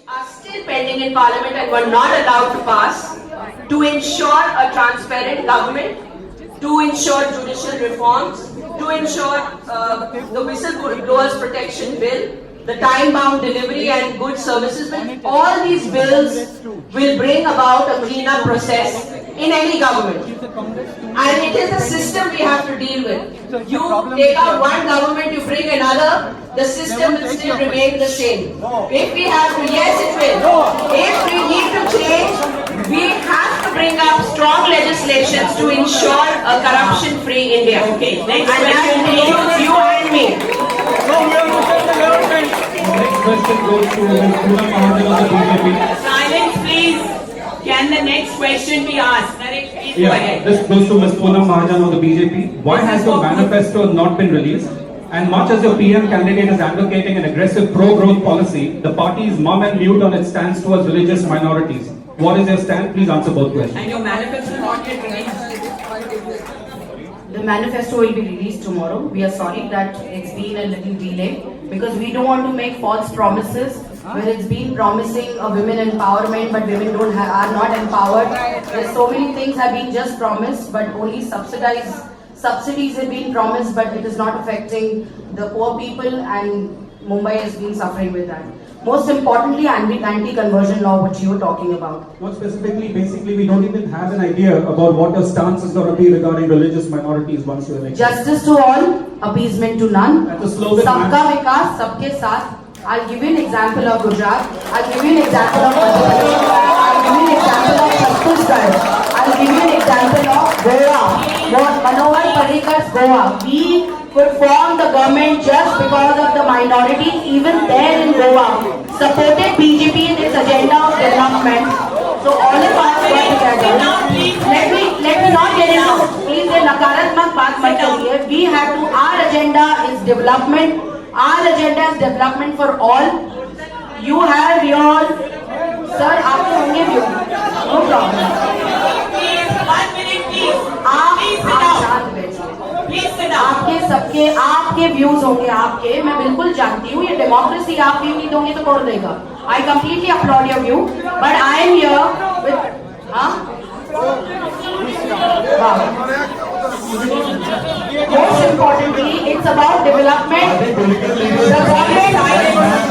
are still pending in Parliament and were not allowed to pass, to ensure a transparent government, to ensure judicial reforms, to ensure the Whistleblowers Protection Bill, the time-bound delivery and good services bill. All these bills will bring about a cleanup process in any government. And it is a system we have to deal with. You take out one government, you bring another, the system will still remain the same. If we have to, yes it will. If we need to change, we have to bring up strong legislations to ensure a corruption-free India. Okay, and that includes you and me. Next question goes to Ms. Poonam Mahajan of the BJP. Silence, please. Can the next question be asked? Naresh, please go ahead. This goes to Ms. Poonam Mahajan of the BJP. Why has your manifesto not been released? And much as your PM candidate is advocating an aggressive pro-growth policy, the party is mum and mute on its stance towards religious minorities. What is your stand? Please answer both questions. And your manifesto not yet released? The manifesto will be released tomorrow. We are sorry that it's been a little delay because we don't want to make false promises where it's been promising a women empowerment but women are not empowered. There's so many things have been just promised but only subsidies have been promised but it is not affecting the poor people and Mumbai has been suffering with that. Most importantly, anti-conversion law, which you were talking about. Not specifically, basically, we don't even have an idea about what your stance is going to be regarding religious minorities once you're elected. Justice to all, appeasement to none. That's a slogan. Sabka vikas, sabke saath. I'll give you an example of Gujarat. I'll give you an example of Madhya Pradesh. I'll give you an example of Chhattisgarh. I'll give you an example of Goa. Manohar Parrikar's Goa. We could form the government just because of the minorities, even there in Goa, supported BJP in its agenda of development. So all of us work together. Let me not get into, please, the nakaratmak baat mat kariye. We have to, our agenda is development. Our agenda is development for all. You have your, sir, aapke honge view. No problem. Please, 1 minute, please. Please sit down. आपके सबके आपके views होंगे आपके मैं बिल्कुल जानती हूँ ये डेमोक्रेसी आप व्यू नहीं दोगे तो कौन देगा I completely applaud your view but I am here with most importantly it's about development.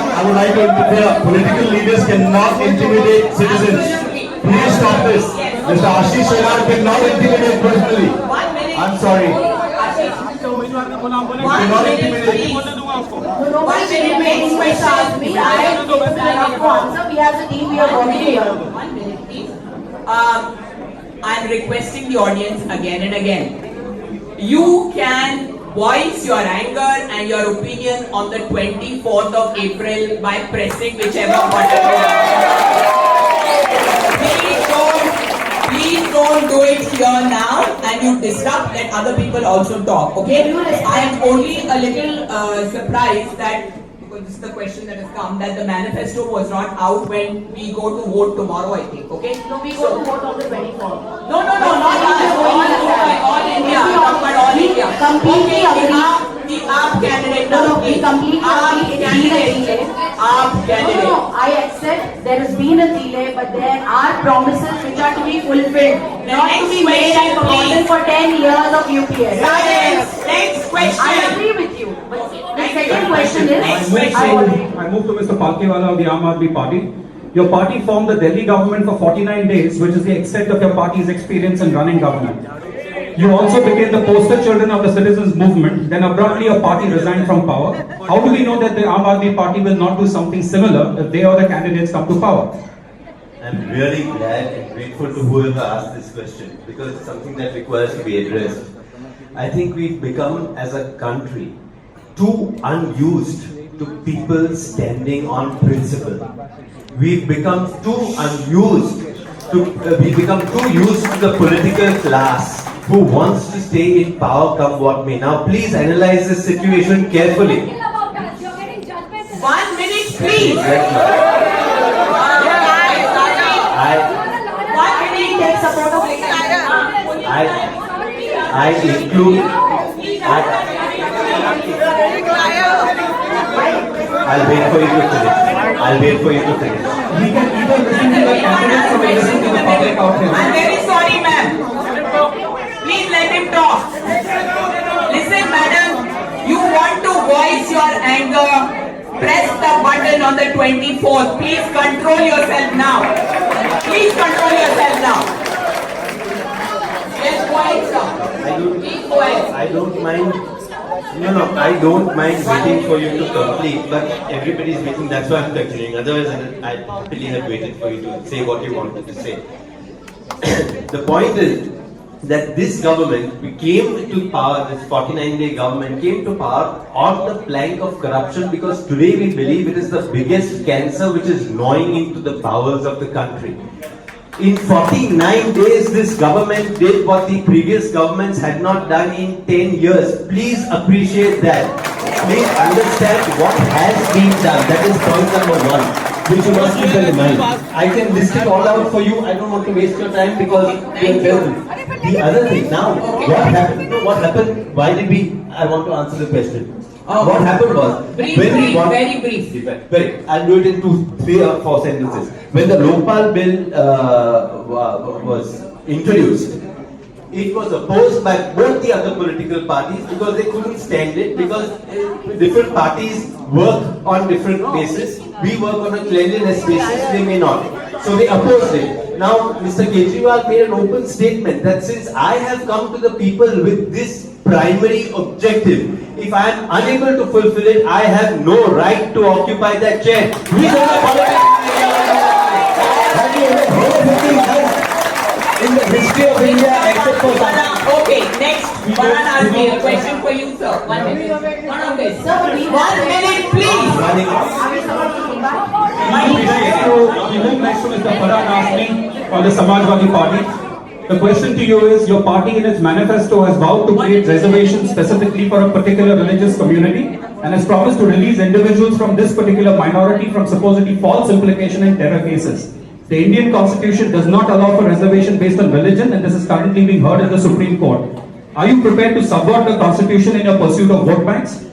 I would like to interfere. Political leaders cannot intimidate citizens. Please stop this. Mr. Ashish Shelar cannot intimidate personally. 1 minute. I'm sorry. One minute, please. Nobody makes questions me. I am enough to answer. We as a team we are working here. 1 minute, please. I'm requesting the audience again and again. You can voice your anger and your opinion on the 24th of April by pressing whichever button. Please don't do it here now and you disrupt, let other people also talk, okay? I am only a little surprised that, because this is the question that has come, that the manifesto was not out when we go to vote tomorrow, I think, okay? No, we go to vote on the 24th. No, not us, all India, but all India. Completely agree. The AAP candidate. No, we completely agree. It's been a delay. AAP candidate. No, I accept there has been a delay, but there are promises which are to be fulfilled, not to be made and forgotten for 10 years of UPA. Silence. Next question. I agree with you. But the second question is, I move to Mr. Palkewala of the Aam Aadmi Party. Your party formed the Delhi government for 49 days, which is the extent of your party's experience in running government. You also became the poster children of the citizens' movement, then abruptly your party resigned from power. How do we know that the Aam Aadmi Party will not do something similar if they or the candidates come to power? I'm really glad and grateful to whoever asked this question because it's something that requires to be addressed. I think we've become, as a country, too unused to people standing on principle. We've become too unused we've become too used to the political class who wants to stay in power come what may. Now please analyze this situation carefully. 1 minute, please. I include. I'll wait for you to finish. I'll wait for you to finish. We can either listen to the candidates or listen to the public out here. I'm very sorry, ma'am. Please let him talk. Listen, madam, you want to voice your anger. Press the button on the 24th. Please control yourself now. Please control yourself now. Yes, quiet, sir. Please quiet. I don't mind. No, I don't mind waiting for you to complete, but everybody's waiting, that's why I'm continuing. Otherwise, I happily have waited for you to say what you wanted to say. The point is that this government, we came to power, this 49-day government came to power on the plank of corruption because today we believe it is the biggest cancer which is gnawing into the bowels of the country. In 49 days, this government did what the previous governments had not done in 10 years. Please appreciate that. Please understand what has been done. That is point number one, which you must keep in mind. I can list it all out for you. I don't want to waste your time because we are well. The other thing, now, what happened? What happened? Why did we? I want to answer the question. What happened was, Very brief. I'll do it in 2, 3 or 4 sentences. When the Lokpal bill was introduced, it was opposed by both the other political parties because they couldn't stand it because different parties work on different bases. We work on a cleanliness basis, they may not. So they opposed it. Now, Mr. Kejriwal made an open statement that since I have come to the people with this primary objective, if I am unable to fulfill it, I have no right to occupy that chair. We are the politics. Have you ever heard anything else in the history of India except for that? Okay, next. Baran asked me a question for you, sir. 1 minute. Okay, sir, 1 minute, please. Running. We move next to Mr. Farhan Asmi of the Samajwadi Party. The question to you is, your party in its manifesto has vowed to create reservations specifically for a particular religious community and has promised to release individuals from this particular minority from supposedly false implication in terror cases. The Indian Constitution does not allow for reservation based on religion, and this is currently being heard in the Supreme Court. Are you prepared to subvert the Constitution in your pursuit of vote banks?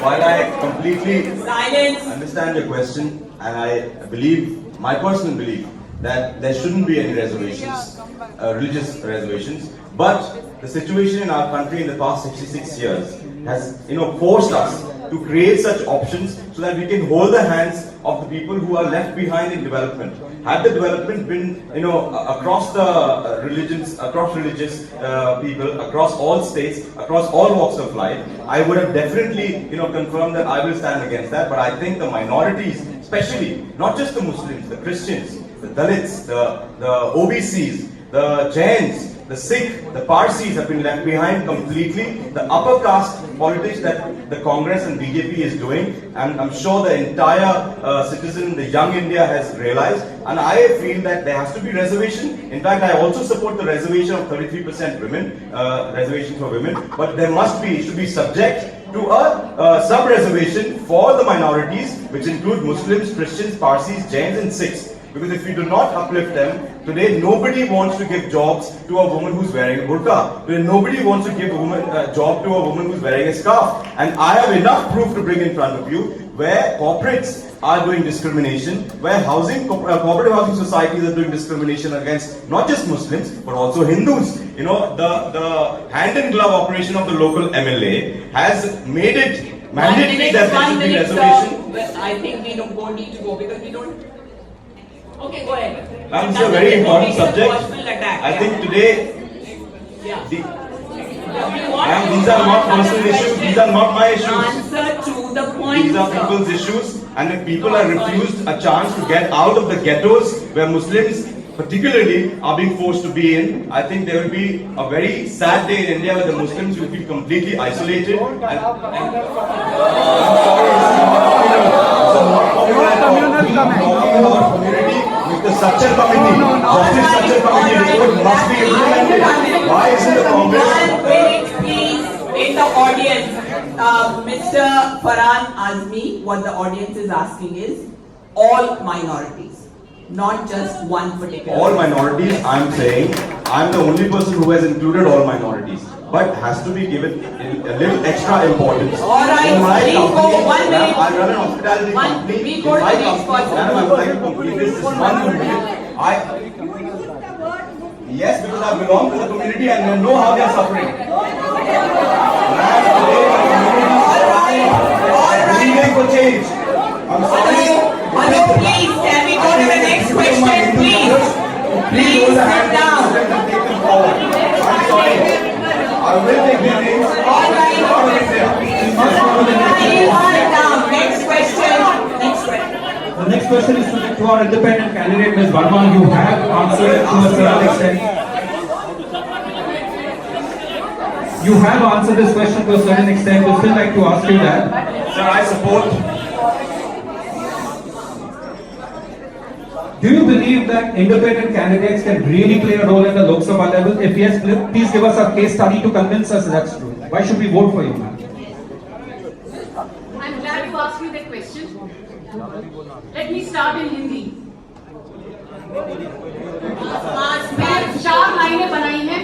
While I completely Silence. understand your question, and I believe, my personal belief, that there shouldn't be any reservations, religious reservations, but the situation in our country in the past 66 years has, forced us to create such options so that we can hold the hands of the people who are left behind in development. Had the development been, across the religions, across religious people, across all states, across all walks of life, I would have definitely, confirmed that I will stand against that. But I think the minorities, especially, not just the Muslims, the Christians, the Dalits, the OBCs, the Jains, the Sikh, the Parsis have been left behind completely. The upper caste politics that the Congress and BJP is doing, and I'm sure the entire citizen, the young India has realized, and I feel that there has to be reservation. In fact, I also support the reservation of 33% women, reservation for women, but there must be, it should be subject to a sub-reservation for the minorities, which include Muslims, Christians, Parsis, Jains and Sikhs. Because if we do not uplift them, today nobody wants to give jobs to a woman who's wearing a burqa. Today nobody wants to give a job to a woman who's wearing a scarf. And I have enough proof to bring in front of you where corporates are doing discrimination, where cooperative housing societies are doing discrimination against not just Muslims, but also Hindus. The hand-in-glove operation of the local MLA has made it mandatory that there should be reservation. I think we don't need to go because we don't. Okay, go ahead. This is a very important subject. I think today, these are not personal issues, these are not my issues. Answer to the point. These are people's issues, and if people are refused a chance to get out of the ghettos where Muslims particularly are being forced to be in, I think there will be a very sad day in India where the Muslims will feel completely isolated. I'm sorry, the structure committee, justice structure committee report must be implemented. Why isn't the Congress? 1 minute, please, in the audience. Mr. Farhan Azmi, what the audience is asking is all minorities, not just one particular. All minorities, I'm saying, I'm the only person who has included all minorities. but has to be given a little extra importance. All right, In my please go, company, 1 minute. I run an hospitality One- company. we In go to my the next company, person. madam, I would like to complete this one minute. Yes, because I belong to the community and I know how they are suffering. Needing for change. I'm sorry. Manu, please, can we go to the next question, please? Please hold the sit hand down. and take them forward. I'm sorry. I will take their names. All right. Out of India. Please sit down. Next question. Next question. The next question is to our independent candidate, Ms. Verma. You have answered it to a certain extent. You have answered this question to a certain extent. We'd still like to ask you that. Sir, I support. Do you believe that independent candidates can really play a role at the Lok Sabha level? If yes, please give us a case study to convince us that's true. Why should we vote for you, ma'am? I'm glad you asked me that question. Let me start in Hindi. मैंने 4 लाइनें बनाई हैं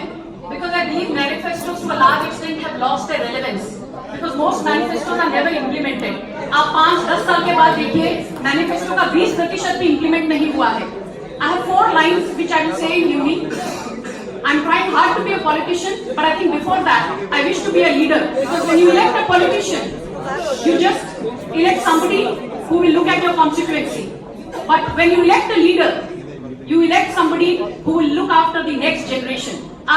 because I believe manifestos to a large extent have lost their relevance because most manifestos are never implemented. आप 5-10 साल के बाद देखिए manifesto का 20% भी implement नहीं हुआ है. I have 4 lines which I will say in Hindi. I'm trying hard to be a politician, but I think before that, I wish to be a leader. Because when you elect a politician, you just elect somebody who will look at your constituency. But when you elect a leader, you elect somebody who will look after the next generation.